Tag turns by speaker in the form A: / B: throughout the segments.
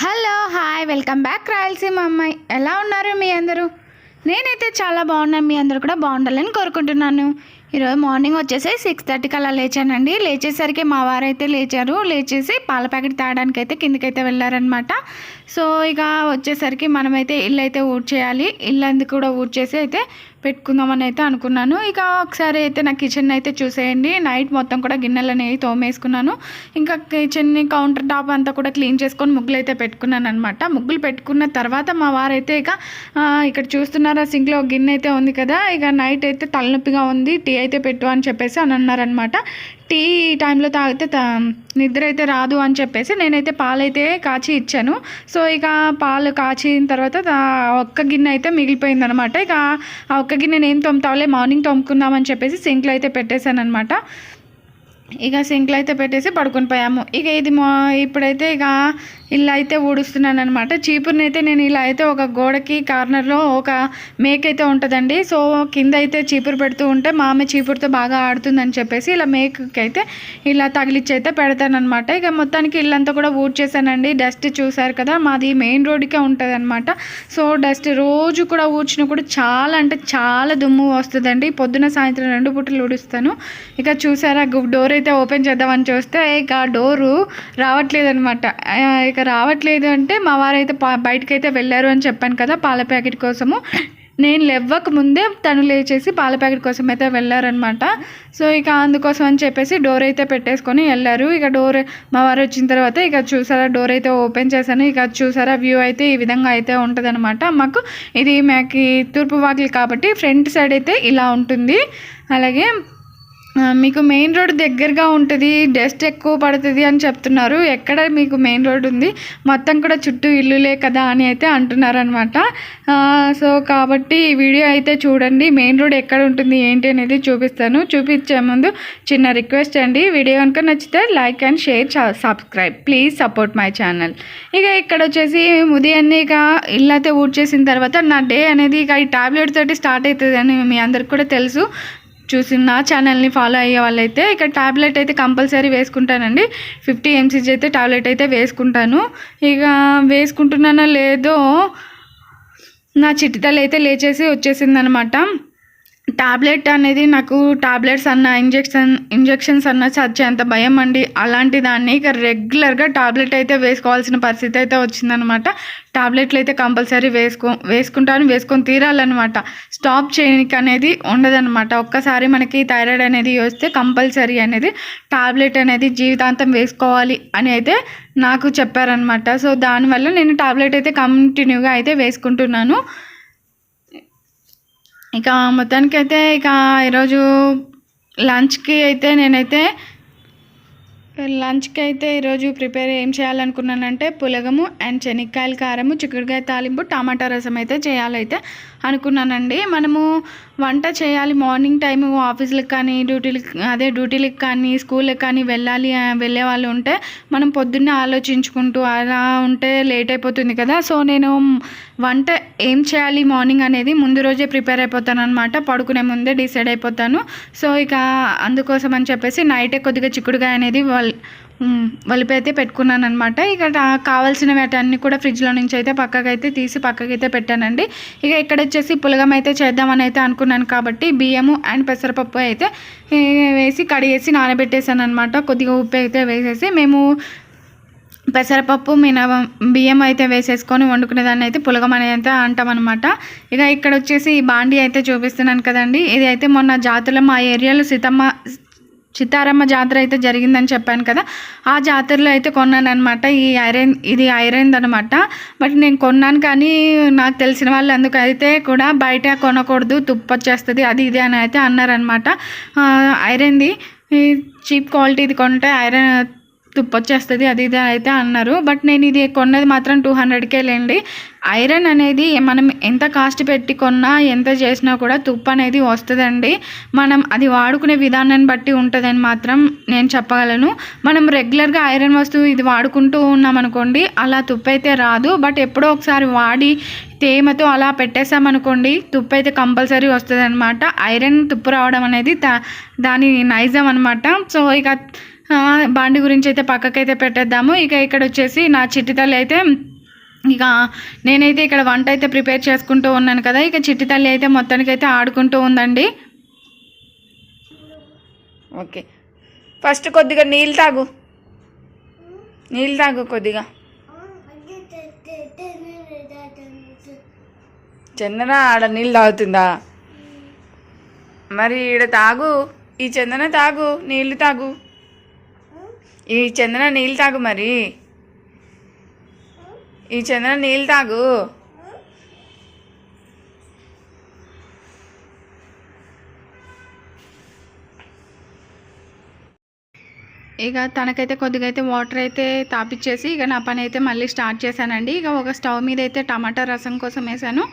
A: Hello hi welcome back Rayalaseema అమ్మాయి. ఎలా ఉన్నారు మీ అందరూ? నేనైతే చాలా బాగున్నాను. మీ అందరూ కూడా బాగుండాలని కోరుకుంటున్నాను. ఈరోజు మార్నింగ్ వచ్చేసి 6:30కి అలా లేచానండి. లేచేసరికి మా వారైతే లేచారు. లేచేసి పాల ప్యాకెట్ తాగడానికి అయితే కిందకైతే వెళ్ళారనమాట. సో ఇక వచ్చేసరికి మనమైతే ఇల్లు అయితే ఊడ్చేయాలి. ఇల్లు అందుకు కూడా ఊడ్చేసి అయితే పెట్టుకుందామని అయితే అనుకున్నాను. ఇక ఒకసారి అయితే నా కిచెన్ అయితే చూసేయండి. నైట్ మొత్తం కూడా గిన్నెలని తోమేసుకున్నాను. ఇంకా కిచెన్ని కౌంటర్ టాప్ అంతా కూడా క్లీన్ చేసుకొని ముగ్గులు అయితే పెట్టుకున్నాను అనమాట. ముగ్గులు పెట్టుకున్న తర్వాత మా వారైతే ఇక ఇక్కడ చూస్తున్నారా సింక్లో గిన్నె అయితే ఉంది కదా, ఇక నైట్ అయితే తలనొప్పిగా ఉంది, టీ అయితే పెట్టు అని చెప్పేసి అని అన్నారనమాట. టీ టైంలో తాగితే నిద్ర అయితే రాదు అని చెప్పేసి నేనైతే పాలైతే కాచి ఇచ్చాను. సో ఇక పాలు కాచిన తర్వాత ఒక్క గిన్నె అయితే మిగిలిపోయిందనమాట. ఇక ఆ ఒక్క గిన్నె నేను తోముతావులే మార్నింగ్ తోముకుందామని చెప్పేసి సింక్లో అయితే పెట్టేశాను అనమాట. ఇక సింక్లో అయితే పెట్టేసి పడుకొని పోయాము. ఇక ఇది ఇప్పుడైతే ఇక ఇలా అయితే ఊడుస్తున్నాను అనమాట. చీపురుని అయితే నేను ఇలా అయితే ఒక గోడకి కార్నర్లో ఒక మేక్ అయితే ఉంటుందండి. సో కింద అయితే చీపురు పెడుతూ ఉంటే మా అమ్మ చీపురుతో బాగా ఆడుతుందని చెప్పేసి ఇలా మేక్కి అయితే ఇలా తగిలిచ్చి అయితే పెడతానమాట. ఇక మొత్తానికి ఇల్లంతా కూడా ఊడ్చేసానండి. డస్ట్ చూసారు కదా, మాది మెయిన్ రోడ్డుకే ఉంటుంది అనమాట. సో డస్ట్ రోజు కూడా ఊడ్చినా కూడా చాలా అంటే చాలా దుమ్ము వస్తుందండి. పొద్దున సాయంత్రం 2 పూటలు ఊడుస్తాను. ఇక చూసారా డోర్ అయితే ఓపెన్ చేద్దామని చూస్తే ఇక డోరు రావట్లేదు అనమాట. ఇక రావట్లేదు అంటే మా వారైతే బయటకైతే వెళ్ళారు అని చెప్పాను కదా పాల ప్యాకెట్ కోసము. నేను లేవ్వక ముందే తను లేచేసి పాల ప్యాకెట్ కోసం అయితే వెళ్ళారనమాట. సో ఇక అందుకోసం అని చెప్పేసి డోర్ అయితే పెట్టేసుకొని వెళ్ళారు. ఇక డోర్ మా వారు వచ్చిన తర్వాత ఇక చూసారా డోర్ అయితే ఓపెన్ చేశాను. ఇక చూసారా వ్యూ అయితే ఈ విధంగా అయితే ఉంటుంది అనమాట. మాకు తూర్పు వాకిలి కాబట్టి ఫ్రంట్ సైడ్ అయితే ఇలా ఉంటుంది. అలాగే మీకు మెయిన్ రోడ్ దగ్గరగా ఉంటుంది, డస్ట్ ఎక్కువ పడుతుంది అని చెప్తున్నారు. ఎక్కడ మీకు మెయిన్ రోడ్ ఉంది, మొత్తం కూడా చుట్టూ ఇల్లులే కదా అని అయితే అంటున్నారు అనమాట. సో కాబట్టి ఈ వీడియో అయితే చూడండి. మెయిన్ రోడ్ ఎక్కడ ఉంటుంది ఏంటి అనేది చూపిస్తాను. చూపించే ముందు చిన్న రిక్వెస్ట్ అండి, వీడియో కనుక నచ్చితే like and share, subscribe, please support my channel. ఇక ఇక్కడ వచ్చేసి ఉదయాన్నే ఇక ఇల్లు అయితే ఊడ్చేసిన తర్వాత నా డే అనేది ఇక ఈ టాబ్లెట్ తోటి స్టార్ట్ అవుతుంది అని మీ అందరికి కూడా తెలుసు. నా ఛానల్ని ఫాలో అయ్యే వాళ్ళైతే ఇక టాబ్లెట్ అయితే కంపల్సరీ వేసుకుంటానండి. 50 mcg అయితే టాబ్లెట్ అయితే వేసుకుంటాను. ఇక వేసుకుంటున్నానో లేదో నా చిట్టితల్లి అయితే లేచేసి వచ్చేసిందనమాట. టాబ్లెట్ అనేది నాకు టాబ్లెట్స్ అన్న ఇంజెక్షన్స్ అన్న చచ్చేంత భయం అండి. అలాంటి దాన్ని ఇక రెగ్యులర్గా టాబ్లెట్ అయితే వేసుకోవాల్సిన పరిస్థితి అయితే వచ్చిందనమాట. టాబ్లెట్లు అయితే కంపల్సరీ వేసుకొని తీరాలన్నమాట. స్టాప్ చేయడానికి అనేది ఉండదన్నమాట. ఒక్కసారి మనకి థైరాయిడ్ అనేది వస్తే కంపల్సరీ అనేది టాబ్లెట్ అనేది జీవితాంతం వేసుకోవాలి అని అయితే నాకు చెప్పారనమాట. సో దానివల్ల నేను టాబ్లెట్ అయితే కంటిన్యూగా అయితే వేసుకుంటున్నాను. ఇక మొత్తానికైతే ఇక ఈరోజు లంచ్కి అయితే ఈరోజు ప్రిపేర్ ఏం చేయాలనుకున్నానంటే పులగము అండ్ శనక్కాయల కారము, చిక్కుడుకాయ తాలింపు, టమాటా రసం అయితే చేయాలైతే అనుకున్నానండి. మనము వంట చేయాలి మార్నింగ్ టైము ఆఫీసులకు కానీ డ్యూటీలకు కానీ స్కూల్కి కానీ వెళ్ళే వాళ్ళు ఉంటే మనం పొద్దున్నే ఆలోచించుకుంటూ అలా ఉంటే లేట్ అయిపోతుంది కదా. సో నేను వంట ఏం చేయాలి మార్నింగ్ అనేది ముందు రోజే ప్రిపేర్ అయిపోతాను అనమాట. పడుకునే ముందే డిసైడ్ అయిపోతాను. సో ఇక అందుకోసం అని చెప్పేసి నైటే కొద్దిగా చిక్కుడుకాయ అనేది వలిపి అయితే పెట్టుకున్నాను అనమాట. ఇక కావాల్సిన వాటన్ని కూడా ఫ్రిడ్జ్లో నుంచి అయితే పక్కకైతే తీసి పక్కకైతే పెట్టానండి. ఇక ఇక్కడ వచ్చేసి పులగం అయితే చేద్దామని అయితే అనుకున్నాను కాబట్టి బియ్యము అండ్ పెసరపప్పు అయితే వేసి కడిగేసి నానబెట్టేసాను అనమాట. కొద్దిగా ఉప్పు అయితే వేసేసి మేము పెసరపప్పు బియ్యం అయితే వేసేసుకొని వండుకునేదాన్ని అయితే పులగం అనేది అయితే అంటామన్నమాట. ఇక ఇక్కడ వచ్చేసి ఈ బాండీ అయితే చూపిస్తున్నాను కదండి. ఇది అయితే మొన్న జాతరలో మా ఏరియాలో చిత్తారమ్మ జాతర అయితే జరిగిందని చెప్పాను కదా, ఆ జాతరలో అయితే కొన్నాను అనమాట. ఇది ఐరన్ అనమాట. బట్ నేను కొన్నాను కానీ నాకు తెలిసిన వాళ్ళు అందుకైతే కూడా బయట కొనకూడదు, తుప్పు వచ్చేస్తుంది అది ఇది అని అయితే అన్నారనమాట. ఐరన్ది చీప్ క్వాలిటీది కొంటే ఐరన్ తుప్పు వచ్చేస్తుంది అది ఇది అయితే అన్నారు. బట్ నేను ఇది కొన్నది మాత్రం 200కే లేండి. ఐరన్ అనేది మనం ఎంత కాస్ట్ పెట్టి కొన్నా ఎంత చేసినా కూడా తుప్పు అనేది వస్తుందండి. మనం అది వాడుకునే విధానాన్ని బట్టి ఉంటుందని మాత్రం నేను చెప్పగలను. మనం రెగ్యులర్గా ఐరన్ వస్తువు ఇది వాడుకుంటూ ఉన్నామనుకోండి అలా తుప్పు అయితే రాదు. బట్ ఎప్పుడో ఒకసారి వాడి తేమతో అలా పెట్టేసామనుకోండి తుప్పు అయితే కంపల్సరీ వస్తుంది అనమాట. ఐరన్ తుప్పు రావడం అనేది దాని నైజం అనమాట. సో ఇక బాండి గురించి అయితే పక్కకైతే పెట్టేద్దాము. ఇక ఇక్కడ వచ్చేసి నా చిట్టితల్లి అయితే ఇక నేనైతే ఇక్కడ వంట అయితే ప్రిపేర్ చేసుకుంటూ ఉన్నాను కదా. ఇక చిట్టి తల్లి అయితే మొత్తానికైతే ఆడుకుంటూ ఉందండి. ఓకే, ఫస్ట్ కొద్దిగా నీళ్ళు తాగు కొద్దిగా. చందన ఆడ నీళ్ళు తాగుతుందా? మరి ఈడ తాగు, ఈ చందన తాగు, నీళ్ళు తాగు, ఈ చందన నీళ్ళు తాగు, మరి ఈ చందన నీళ్ళు తాగు. ఇక తనకైతే కొద్దిగా అయితే వాటర్ అయితే తాపిచ్చేసి ఇక నా పని అయితే మళ్ళీ స్టార్ట్ చేశానండి. ఇక ఒక స్టవ్ మీద అయితే టమాటా రసం కోసం వేసాను.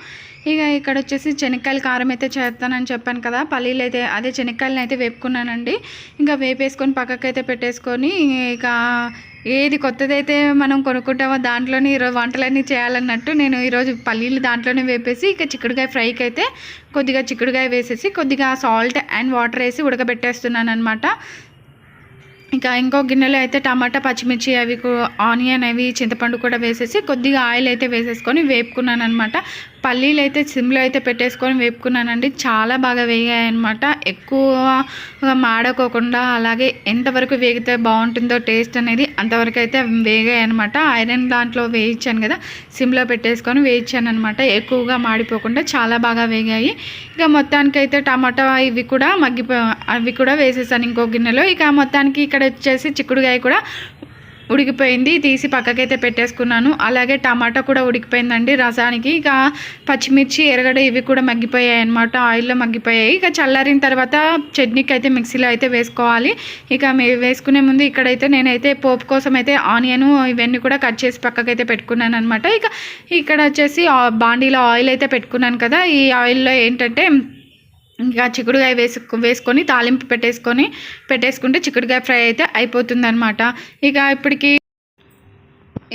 A: ఇక ఇక్కడ వచ్చేసి శనక్కాయల కారం అయితే చేస్తానని చెప్పాను కదా. పల్లీలు అయితే అదే శనక్కాయలను అయితే వేపుకున్నానండి. ఇంకా వేపేసుకొని పక్కకైతే పెట్టేసుకొని ఇక ఏది కొత్తదైతే మనం కొనుక్కుంటామో దాంట్లోనే ఈరోజు వంటలన్నీ చేయాలన్నట్టు నేను ఈరోజు పల్లీలు దాంట్లోనే వేపేసి ఇక చిక్కుడుకాయ ఫ్రైకి అయితే కొద్దిగా చిక్కుడుకాయ వేసేసి కొద్దిగా సాల్ట్ అండ్ వాటర్ వేసి ఉడకబెట్టేస్తున్నాను అనమాట. ఇంకా ఇంకో గిన్నెలో అయితే టమాటా, పచ్చిమిర్చి, అవి ఆనియన్, అవి చింతపండు కూడా వేసేసి కొద్దిగా ఆయిల్ అయితే వేసేసుకొని వేపుకున్నాను అనమాట. పల్లీలు అయితే సిమ్లో అయితే పెట్టేసుకొని వేపుకున్నానండి. చాలా బాగా వేగాయి అనమాట. ఎక్కువ మాడకోకుండా అలాగే ఎంతవరకు వేగితే బాగుంటుందో టేస్ట్ అనేది అంతవరకు అయితే వేగాయి అనమాట. ఐరన్ దాంట్లో వేయించాను కదా, సిమ్లో పెట్టేసుకొని వేయించాను అనమాట. ఎక్కువగా మాడిపోకుండా చాలా బాగా వేగాయి. ఇక మొత్తానికైతే టమాటా అవి కూడా వేసేసాను ఇంకో గిన్నెలో. ఇక మొత్తానికి ఇక్కడ వచ్చేసి చిక్కుడుకాయ కూడా ఉడికిపోయింది, తీసి పక్కకైతే పెట్టేసుకున్నాను. అలాగే టమాటా కూడా ఉడికిపోయిందండి రసానికి. ఇక పచ్చిమిర్చి, ఎర్రగడ్డ ఇవి కూడా మగ్గిపోయాయి అనమాట, ఆయిల్లో మగ్గిపోయాయి. ఇక చల్లారిన తర్వాత చట్నీకి అయితే మిక్సీలో అయితే వేసుకోవాలి. ఇక వేసుకునే ముందు ఇక్కడైతే నేనైతే పోపు కోసం అయితే ఆనియన్ ఇవన్నీ కూడా కట్ చేసి పక్కకైతే పెట్టుకున్నాను అనమాట. ఇక ఇక్కడ వచ్చేసి బాండీలో ఆయిల్ అయితే పెట్టుకున్నాను కదా. ఈ ఆయిల్లో ఏంటంటే ఇంకా చిక్కుడుకాయ వేసుకొని తాలింపు పెట్టేసుకుంటే చిక్కుడుకాయ ఫ్రై అయితే అయిపోతుంది అనమాట.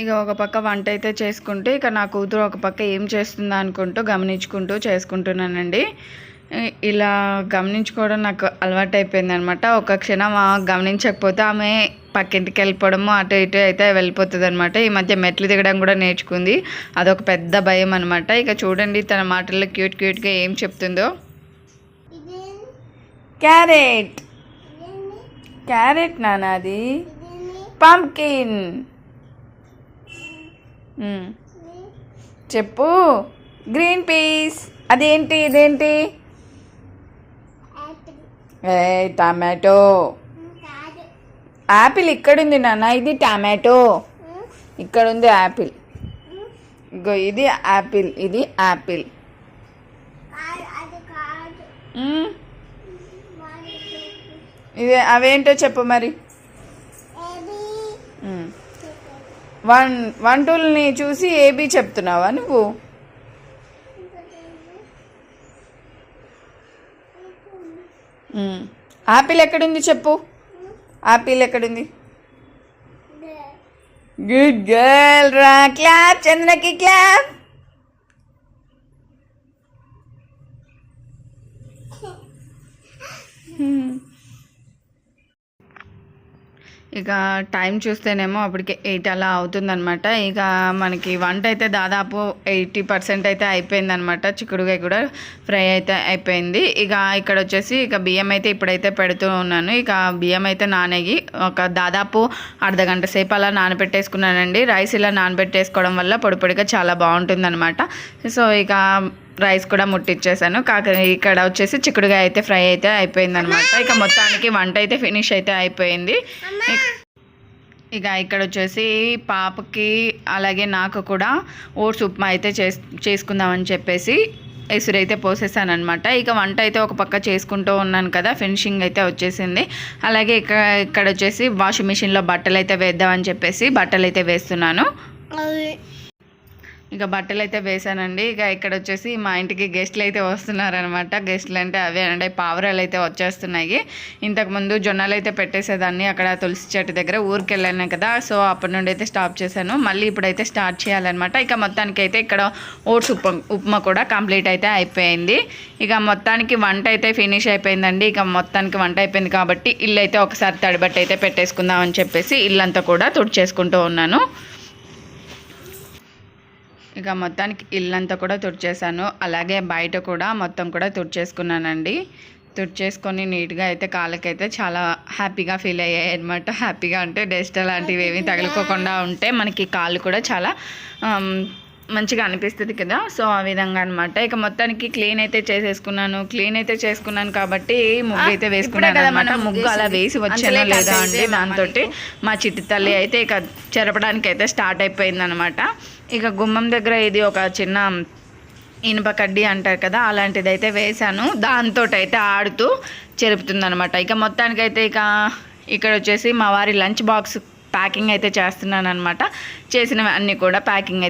A: ఇక ఒక పక్క వంట అయితే చేసుకుంటే ఇక నా కూతురు ఒక పక్క ఏం చేస్తుందా అనుకుంటూ గమనించుకుంటూ చేసుకుంటున్నానండి. ఇలా గమనించుకోవడం నాకు అలవాటు అయిపోయింది అనమాట. ఒక క్షణం గమనించకపోతే ఆమె పక్కింటికి వెళ్ళిపోవడము అటు ఇటు అయితే వెళ్ళిపోతుంది అనమాట. ఈ మధ్య మెట్లు దిగడం కూడా నేర్చుకుంది, అదొక పెద్ద భయం అనమాట. ఇక చూడండి తన మాటల్లో క్యూట్గా ఏం చెప్తుందో. క్యారెట్ నానాది, పంకిన్. చెప్పు. Green peas. ఇదేంటి? టమాటో. యాపిల్ ఇక్కడుంది నాన్న, ఇది టమాటో. ఇక్కడుంది యాపిల్. ఇగో ఇది యాపిల్, ఇది యాపిల్. ఇదే అవేంటో చెప్పు మరి. 1 2ని చూసి ఏబీ చెప్తున్నావా నువ్వు? యాపిల్ ఎక్కడుంది చెప్పు. యాపిల్ ఎక్కడుంది? గుడ్ గర్ల్ రా. క్లాప్, చంద్రకి క్లాప్. ఇక టైం చూస్తేనేమో అప్పటికే 8 అలా అవుతుందనమాట. ఇక మనకి వంట అయితే దాదాపు 80% అయితే అయిపోయిందనమాట. చిక్కుడుకాయ కూడా ఫ్రై అయితే అయిపోయింది. ఇక ఇక్కడ వచ్చేసి ఇక బియ్యం అయితే ఇప్పుడైతే పెడుతూ ఉన్నాను. ఇక బియ్యం అయితే నానేగి ఒక దాదాపు అర్ధగంట సేపు అలా నానబెట్టేసుకున్నానండి. రైస్ ఇలా నానబెట్టేసుకోవడం వల్ల పొడిగా చాలా బాగుంటుందన్నమాట. సో ఇక రైస్ కూడా ముట్టించేసాను. ఇక్కడ వచ్చేసి చిక్కుడుకాయ అయితే ఫ్రై అయితే అయిపోయిందనమాట. ఇక మొత్తానికి వంట అయితే ఫినిష్ అయితే అయిపోయింది. ఇక ఇక్కడ వచ్చేసి పాపకి అలాగే నాకు కూడా ఓట్స్ ఉప్మా అయితే చేసుకుందామని చెప్పేసి ఎసురైతే పోసేసాను అనమాట. ఇక వంట అయితే ఒక పక్క చేసుకుంటూ ఉన్నాను కదా, ఫినిషింగ్ అయితే వచ్చేసింది. అలాగే ఇక్కడ వచ్చేసి వాషింగ్ మిషన్లో బట్టలు అయితే వేద్దామని చెప్పేసి బట్టలు అయితే వేస్తున్నాను. ఇక బట్టలు అయితే వేసానండి. ఇక ఇక్కడ వచ్చేసి మా ఇంటికి గెస్ట్లు అయితే వస్తున్నారనమాట. గెస్ట్లు అంటే అవే అంటే పావురాలు అయితే వచ్చేస్తున్నాయి. ఇంతకుముందు జొన్నలు అయితే పెట్టేసేదాన్ని అక్కడ తులసి చెట్టు దగ్గర, ఊరికి వెళ్ళాను కదా, సో అప్పటి నుండి అయితే స్టాప్ చేశాను. మళ్ళీ ఇప్పుడైతే స్టార్ట్ చేయాలన్నమాట. ఇక మొత్తానికి అయితే ఇక్కడ ఓట్స్ ఉప్మా కూడా కంప్లీట్ అయితే అయిపోయింది. ఇక మొత్తానికి వంట అయితే ఫినిష్ అయిపోయిందండి. ఇక మొత్తానికి వంట అయిపోయింది కాబట్టి ఇల్లు అయితే ఒకసారి తడిబట్టి అయితే పెట్టేసుకుందాం అని చెప్పేసి ఇల్లంతా కూడా తుడిచేసుకుంటూ ఉన్నాను. ఇక మొత్తానికి ఇల్లంతా కూడా తుడిచేసాను, అలాగే బయట కూడా మొత్తం కూడా తుడిచేసుకున్నానండి. తుడిచేసుకొని నీట్గా అయితే కాళ్ళకైతే చాలా హ్యాపీగా ఫీల్ అయ్యాయి అనమాట. హ్యాపీగా అంటే డస్ట్ అలాంటివి ఏమీ తగులుకోకుండా ఉంటే మనకి కాళ్ళు కూడా చాలా మంచిగా అనిపిస్తుంది కదా. సో ఆ విధంగా అనమాట. ఇక మొత్తానికి క్లీన్ అయితే చేసుకున్నాను కాబట్టి ముగ్గు అయితే వేసుకున్నాను అనమాట. ముగ్గు అలా వేసి వచ్చానో లేదా అండి, దాంతో మా చిట్టి తల్లి అయితే ఇక చెరపడానికి అయితే స్టార్ట్ అయిపోయింది అనమాట. ఇక గుమ్మం దగ్గర ఇది ఒక చిన్న ఇనుప కడ్డీ అంటారు కదా, అలాంటిది అయితే వేశాను. దాంతో అయితే ఆడుతూ చెరుపుతుంది అనమాట. ఇక మొత్తానికైతే ఇక్కడ వచ్చేసి మా వారి లంచ్ బాక్స్ ప్యాకింగ్ అయితే చేస్తున్నాను అనమాట. చేసినవి అన్నీ కూడా ప్యాకింగ్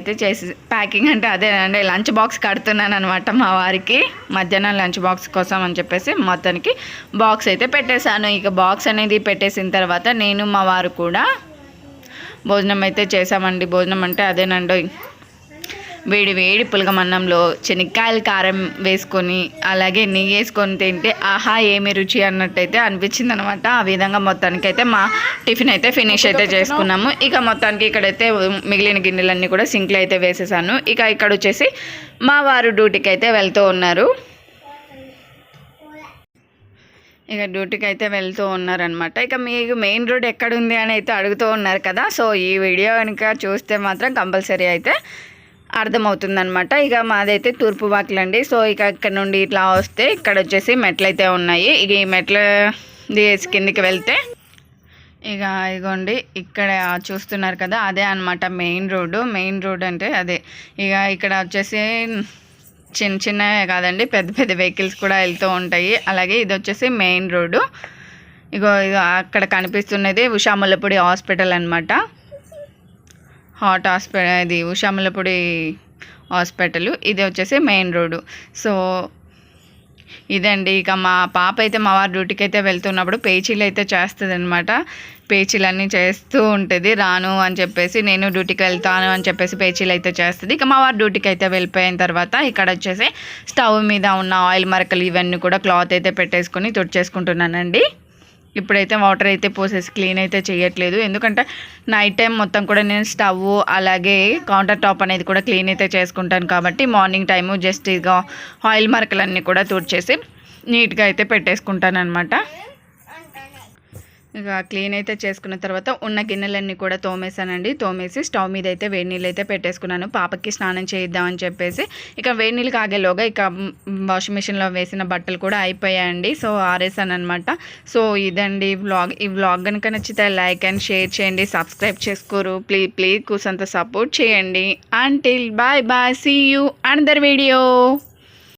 A: అంటే అదేనండి, లంచ్ బాక్స్ కడుతున్నాను అనమాట మా వారికి. మధ్యాహ్నం లంచ్ బాక్స్ కోసం అని చెప్పేసి మొత్తానికి బాక్స్ అయితే పెట్టేశాను. ఇక బాక్స్ అనేది పెట్టేసిన తర్వాత నేను మా వారు కూడా భోజనం అయితే చేసామండి. భోజనం అంటే అదేనండి, వేడి పులగమన్నంలో శనక్కాయల కారం వేసుకొని అలాగే నెయ్యి వేసుకొని తింటే ఆహా ఏమి రుచి అన్నట్టయితే అనిపించింది అనమాట. ఆ విధంగా మొత్తానికైతే మా టిఫిన్ అయితే ఫినిష్ అయితే చేసుకున్నాము. ఇక మొత్తానికి ఇక్కడైతే మిగిలిన గిన్నెలన్నీ కూడా సింక్లో అయితే వేసేసాను. ఇక ఇక్కడ వచ్చేసి మా వారు డ్యూటీకి అయితే వెళ్తూ ఉన్నారు. ఇక డ్యూటీకి అయితే వెళ్తూ ఉన్నారనమాట. ఇక మీకు మెయిన్ రోడ్ ఎక్కడుంది అని అయితే అడుగుతూ ఉన్నారు కదా. సో ఈ వీడియో కనుక చూస్తే మాత్రం కంపల్సరీ అయితే అర్థమవుతుందనమాట. ఇక మాదైతే తూర్పు వాకిలండి. సో ఇక ఇక్కడ నుండి ఇట్లా వస్తే ఇక్కడ వచ్చేసి మెట్లు అయితే ఉన్నాయి. ఇక ఈ మెట్లు దిగేసి కిందికి వెళ్తే ఇక ఇగోండి ఇక్కడ చూస్తున్నారు కదా, అదే అనమాట మెయిన్ రోడ్ అంటే అదే. ఇక ఇక్కడ వచ్చేసి చిన్నవే కాదండి, పెద్ద వెహికల్స్ కూడా వెళ్తూ ఉంటాయి. అలాగే ఇది వచ్చేసి మెయిన్ రోడ్డు. ఇగో అక్కడ కనిపిస్తున్నది ఉషా ముల్లపూడి హాస్పిటల్ అనమాట. హార్ట్ హాస్పిటల్, ఇది ఉషా ముల్లపూడి హాస్పిటల్. ఇది వచ్చేసి మెయిన్ రోడ్డు. సో ఇదండి. ఇక మా పాప అయితే మా వారి డ్యూటీకి అయితే వెళ్తున్నప్పుడు పేచీలు అయితే చేస్తుంది అనమాట. పేచీలన్నీ చేస్తూ ఉంటుంది. రాను అని చెప్పేసి, నేను డ్యూటీకి వెళ్తాను అని చెప్పేసి పేచీలు అయితే చేస్తుంది. ఇక మా వారు డ్యూటీకి అయితే వెళ్ళిపోయిన తర్వాత ఇక్కడ వచ్చేసి స్టవ్ మీద ఉన్న ఆయిల్ మరకలు ఇవన్నీ కూడా క్లాత్ అయితే పెట్టేసుకొని తుడిచేసుకుంటున్నానండి. ఇప్పుడైతే వాటర్ అయితే పోసేసి క్లీన్ అయితే చేయట్లేదు, ఎందుకంటే నైట్ టైం మొత్తం కూడా నేను స్టవ్ అలాగే కౌంటర్ టాప్ అనేది కూడా క్లీన్ అయితే చేసుకుంటాను కాబట్టి మార్నింగ్ టైము జస్ట్ ఇక ఆయిల్ మరకలన్నీ కూడా తుడిచేసి నీట్గా అయితే పెట్టేసుకుంటాను అనమాట. ఇక క్లీన్ అయితే చేసుకున్న తర్వాత ఉన్న గిన్నెలన్నీ కూడా తోమేసానండి. తోమేసి స్టవ్ మీద అయితే వేడి నీళ్ళు అయితే పెట్టేసుకున్నాను, పాపకి స్నానం చేయిద్దామని చెప్పేసి. ఇక వేడి నీళ్ళు కాగేలోగా ఇక వాషింగ్ మిషన్లో వేసిన బట్టలు కూడా అయిపోయాయండి. సో ఆరేసాను అనమాట. సో ఇదండి ఈ వ్లాగ్ కనుక నచ్చితే లైక్ అండ్ షేర్ చేయండి, సబ్స్క్రైబ్ చేసుకోరు ప్లీజ్ కూసంత సపోర్ట్ చేయండి. Until bye see you another video.